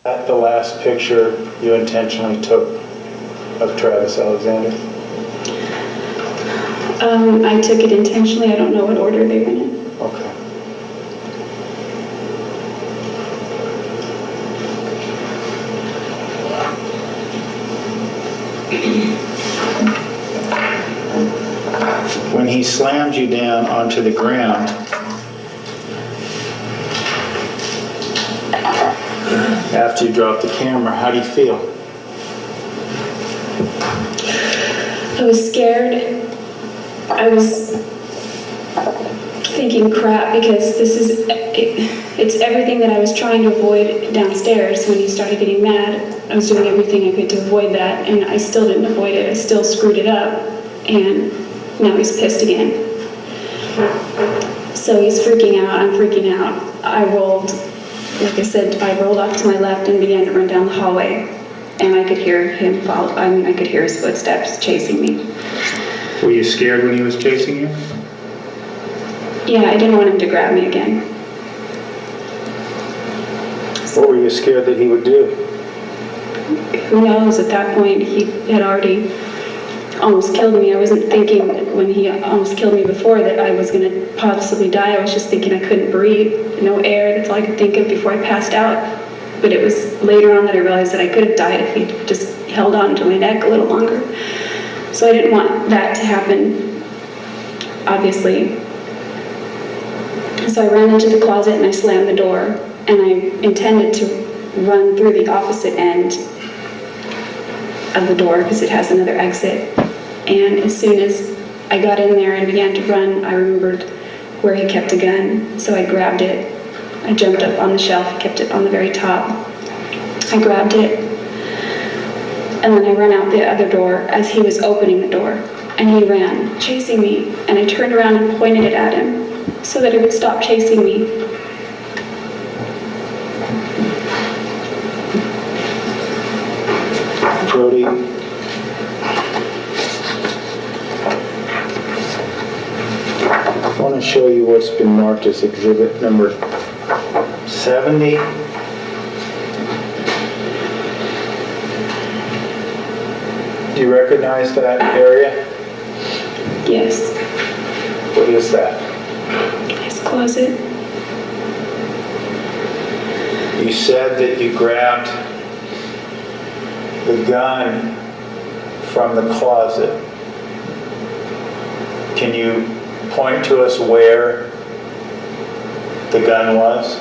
At the last picture you intentionally took of Travis Alexander? I took it intentionally. I don't know what order they went in. Okay. When he slammed you down onto the ground, after you dropped the camera, how do you feel? I was scared. I was thinking, crap, because it's everything that I was trying to avoid downstairs. When he started getting mad, I was doing everything I could to avoid that, and I still didn't avoid it. I still screwed it up, and now he's pissed again. So he's freaking out, I'm freaking out. I rolled, like I said, I rolled off to my left and began to run down the hallway, and I could hear him follow. I could hear his footsteps chasing me. Were you scared when he was chasing you? Yeah, I didn't want him to grab me again. What were you scared that he would do? Who knows, at that point he had already almost killed me. I wasn't thinking when he almost killed me before that I was going to possibly die. I was just thinking I couldn't breathe, no air. That's all I could think of before I passed out. But it was later on that I realized that I could have died if he just held on to my neck a little longer. So I didn't want that to happen, obviously. So I ran into the closet and I slammed the door, and I intended to run through the opposite end of the door because it has another exit. And as soon as I got in there and began to run, I remembered where he kept a gun, so I grabbed it. I jumped up on the shelf, kept it on the very top. I grabbed it, and then I ran out the other door as he was opening the door, and he ran, chasing me, and I turned around and pointed it at him so that he would stop chasing me. Jodi, I want to show you what's been marked as exhibit number 70. Do you recognize that area? Yes. What is that? His closet. You said that you grabbed the gun from the closet. Can you point to us where the gun was?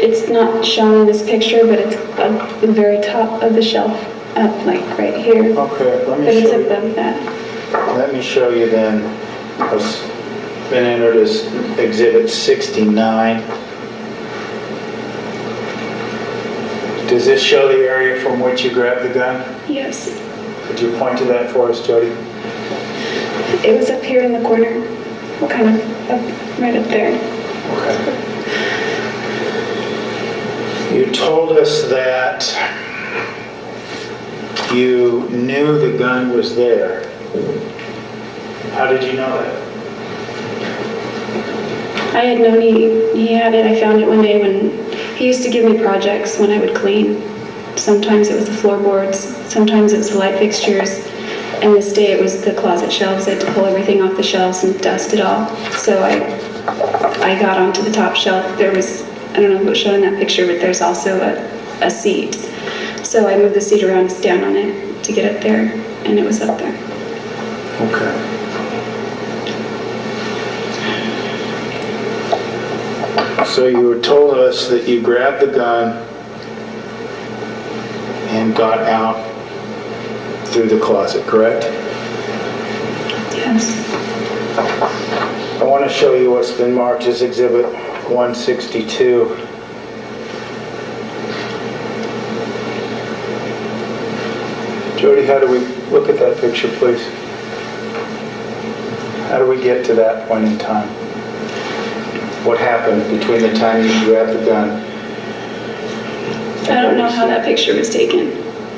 It's not shown in this picture, but it's at the very top of the shelf, up like right here. Okay, let me But it's show you. above that. Let me show you then what's been entered as exhibit 69. Does this show the area from which you grabbed the gun? Yes. Could you point to that for us, Jodi? It was up here in the corner. Kind of up, right up there. Okay. You told us that you knew the gun was there. How did you know that? I had known he had it. I found it one day when he used to give me projects when I would clean. Sometimes it was the floorboards, sometimes it was the light fixtures, and this day it was the closet shelves. I had to pull everything off the shelves and dust it all. So I got onto the top shelf. There was, I don't know if it was shown in that picture, but there's also a seat. So I moved the seat around to stand on it to get up there, and it was up there. Okay. So you told us that you grabbed the gun and got out through the closet, correct? Yes. I want to show you what's been marked as exhibit 162. Jodi, how do we look at that picture, please? How do we get to that point in time? What happened between the time you grabbed the gun? I don't know how that picture was taken.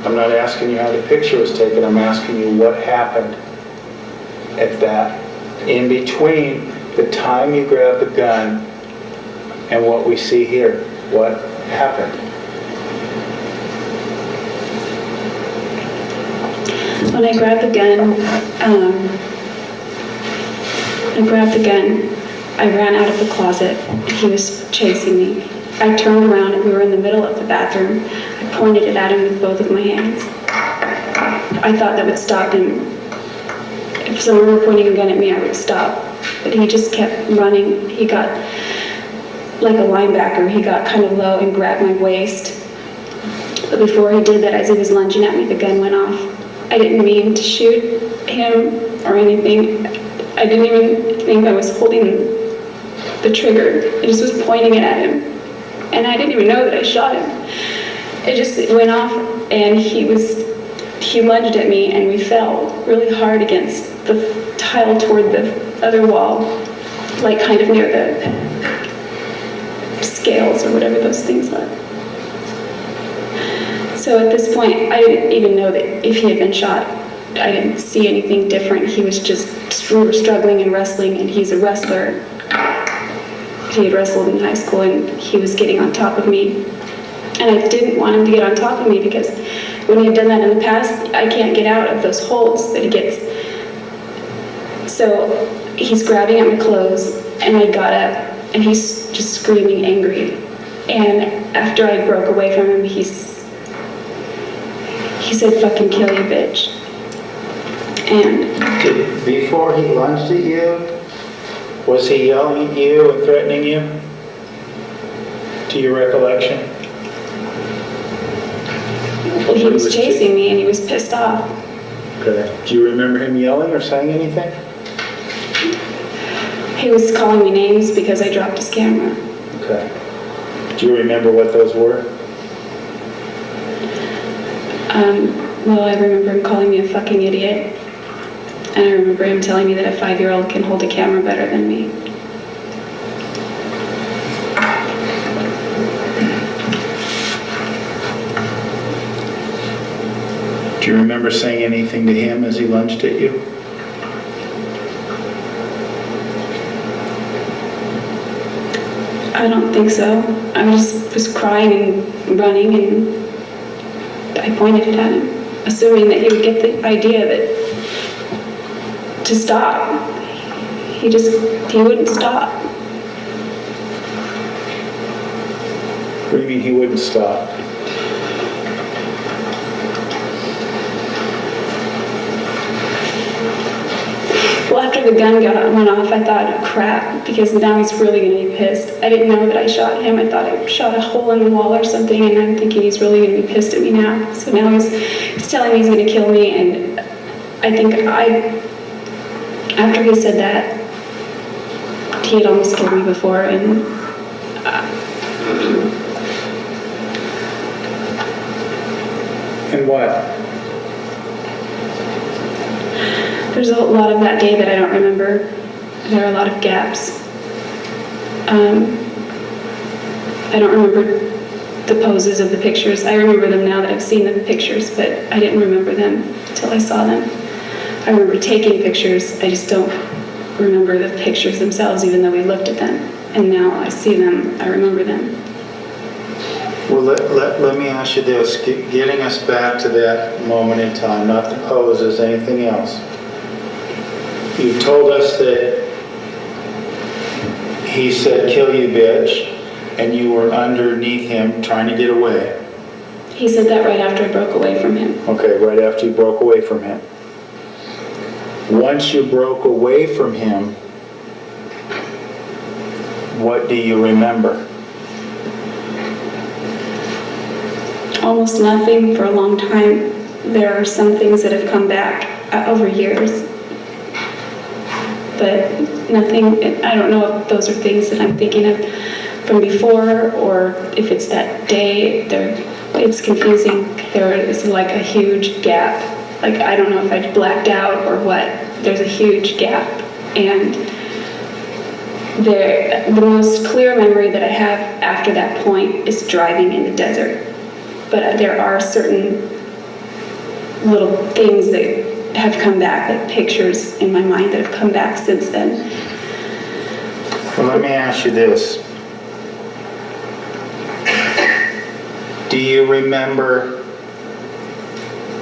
I'm not asking you how the picture was taken. I'm asking you what happened at that, in between the time you grabbed the gun and what we see here. What happened? When I grabbed the gun, I ran out of the closet. He was chasing me. I turned around and we were in the middle of the bathroom. I pointed it at him with both of my hands. I thought that would stop him. If someone were pointing a gun at me, I would stop. But he just kept running. He got, like a linebacker, he got kind of low and grabbed my waist. But before he did that, as he was lunging at me, the gun went off. I didn't mean to shoot him or anything. I didn't even think I was holding the trigger. I just was pointing it at him. And I didn't even know that I shot him. It went off and he lunged at me and we fell really hard against the tile toward the other wall, like kind of near the scales or whatever those things are. So at this point, I didn't even know that if he had been shot. I didn't see anything different. He was we were struggling and wrestling, and he's a wrestler. He had wrestled in high school, and he was getting on top of me. And I didn't want him to get on top of me because when he had done that in the past, I can't get out of those holds that he gets. So he's grabbing at my clothes, and I got up, and he's just screaming angry. And after I broke away from him, he said, "Fucking kill you, bitch." And Before he lunged at you, was he yelling at you and threatening you? To your recollection? well, he was chasing me and he was pissed off. Okay. Do you remember him yelling or saying anything? He was calling me names because I dropped his camera. Okay. Do you remember what those were? Well, I remember him calling me a fucking idiot. And I remember him telling me that a 5-year-old can hold a camera better than me. Do you remember saying anything to him as he lunged at you? I don't think so. I was crying and running, and I pointed it at him, assuming that he would get the idea that to stop. He wouldn't stop. What do you mean he wouldn't stop? Well, after the gun went off, I thought, oh, crap, because now he's really going to be pissed. I didn't know that I shot him. I thought I shot a hole in the wall or something, and I'm thinking he's really going to be pissed at me now. So now he's telling me he's going to kill me, and I think after he said that, he had almost killed me before, and And what? there's a lot of that day that I don't remember. There are a lot of gaps. I don't remember the poses of the pictures. I remember them now that I've seen the pictures, but I didn't remember them until I saw them. I remember taking pictures. I just don't remember the pictures themselves, even though we looked at them. And now I see them, I remember them. Well, let me ask you this, getting us back to that moment in time, not the poses, anything else. You've told us that he said, "Kill you, bitch," and you were underneath him trying to get away. He said that right after I broke away from him. Okay, right after you broke away from him. Once you broke away from him, what do you remember? Almost nothing for a long time. There are some things that have come back over years, but nothing. I don't know if those are things that I'm thinking of from before or if it's that day. It's confusing. There is like a huge gap. Like, I don't know if I blacked out or what. There's a huge gap, and the most clear memory that I have after that point is driving in the desert. But there are certain little things that have come back, like pictures in my mind that have come back since then. Well, let me ask you this. you remember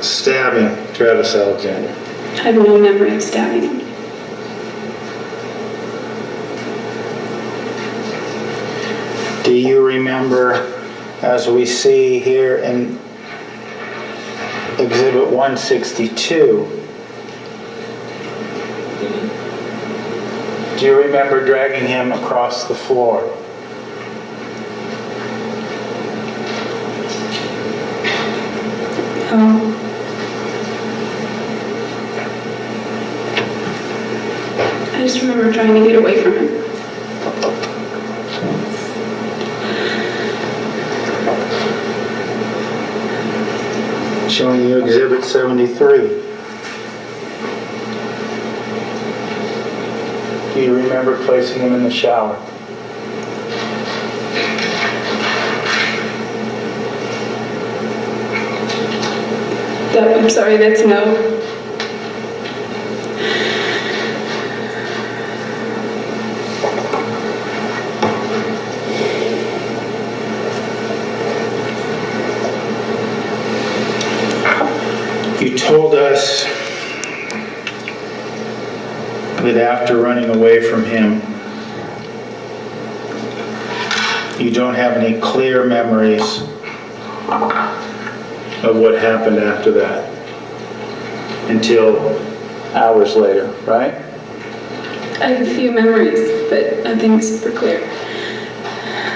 stabbing Travis Alexander? I have no memory of stabbing him. Do you remember, as we see here in Exhibit 162, do you remember dragging him across the floor? Oh. I just remember trying to get away from him. Showing you Exhibit 73. Do you remember placing him in the shower? I'm sorry, that's no. You told us that after running away from him, you don't have any clear memories of what happened after that until hours later, right? I have a few memories, but nothing super clear.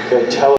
Okay, tell